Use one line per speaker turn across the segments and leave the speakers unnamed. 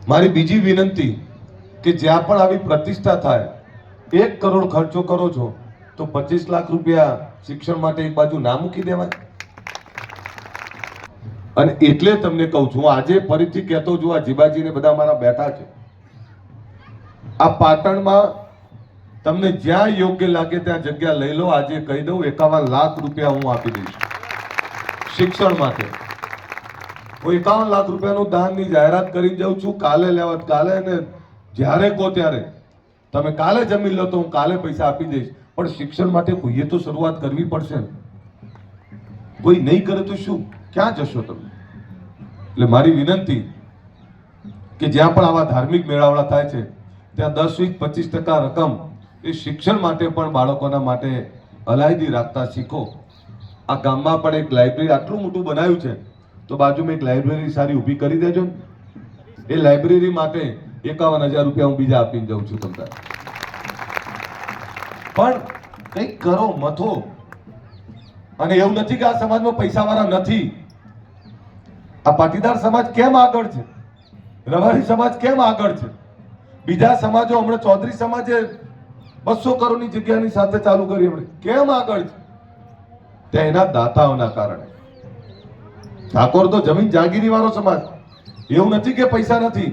મારી બીજી વિનંતી કે જ્યાં પણ આવી પ્રતિષ્ઠા થાય 1 કરોડ ખર્ચો કરો છો તો 25 લાખ રૂપિયા શિક્ષણ માટે એક બાજુ ના મૂકી દેવાય. અને એટલે તમને કહું છું, આજે ફરીથી કહેતો છું, આ જીબાજીને બધા મારા બેઠા છે, આ પાટણમાં તમને જ્યાં યોગ્ય લાગે ત્યાં જગ્યા લઈ લો. આજે કહી દઉં 51 લાખ રૂપિયા હું આપી દઈશ શિક્ષણ માટે. હું 51 લાખ રૂપિયાનું દાનની જાહેરાત કરી જાઉં છું. કાલે લેવા કાલે, ને જ્યારે કહો ત્યારે તમે કાલે જમીન લો તો હું કાલે પૈસા આપી દઈશ. પણ શિક્ષણ માટે કોઈએ તો શરૂઆત કરવી પડશે ને. કોઈ નહીં કરે તો શું, ક્યાં જશો તમે? એટલે મારી વિનંતી કે જ્યાં પણ આવા ધાર્મિક મેળાવડા થાય છે ત્યાં 10-20-25% રકમ એ શિક્ષણ માટે પણ બાળકોના માટે અલાયદી રાખતા શીખો. આ ગામમાં પણ એક લાઇબ્રેરી આટલું મોટું બનાવ્યું છે તો બાજુમાં એક લાઇબ્રેરી સારી ઊભી કરી દેજો. એ લાઇબ્રેરી માટે 51,000 રૂપિયા હું બીજા આપીને જાઉં છું તમને. પણ કંઈક કરો, મથો. અને એવું નથી કે આ સમાજમાં પૈસાવાળા નથી. આ પાટીદાર સમાજ કેમ આગળ છે? રબારી સમાજ કેમ આગળ છે? બીજા સમાજો, હમણાં ચૌધરી સમાજે 200 કરોડની જગ્યાની સાથે ચાલુ કરી, હમણાં કેમ આગળ છે? ત્યાં એના દાતાઓના કારણે. ઠાકોર તો જમીન જાગીરી વાળો સમાજ, એવું નથી કે પૈસા નથી.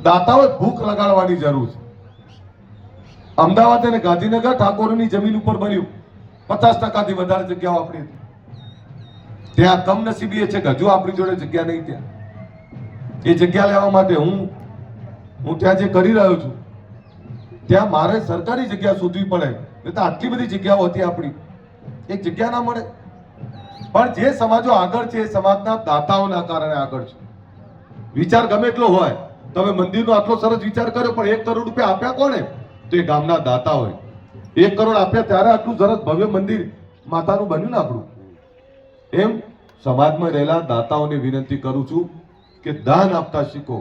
દાતાઓએ ભૂખ લગાડવાની જરૂર છે. અમદાવાદ અને ગાંધીનગર ઠાકોરની જમીન ઉપર બન્યું, 50%થી વધારે જગ્યાઓ આપણી હતી. ત્યાં કમનસીબી એ છે કે હજુ આપણી જોડે જગ્યા નહીં. ત્યાં એ જગ્યા લેવા માટે હું ત્યાં જે કરી રહ્યો છું ત્યાં મારે સરકારી જગ્યા શોધવી પડે. નહીં તો આટલી બધી જગ્યાઓ હતી આપણી, એક જગ્યા ના મળે. પણ જે સમાજો આગળ છે એ સમાજના દાતાઓના કારણે આગળ છે. વિચાર ગમે એટલો હોય, તમે મંદિરનો આટલો સરસ વિચાર કર્યો પણ 1 કરોડ રૂપિયા આપ્યા કોને? તો એ ગામના દાતા હોય. 1 કરોડ આપ્યા ત્યારે આટલું સરસ ભવ્ય મંદિર માતાનું બન્યું ને આપણું. એમ સમાજમાં રહેલા દાતાઓને વિનંતી કરું છું કે દાન આપતા શીખો.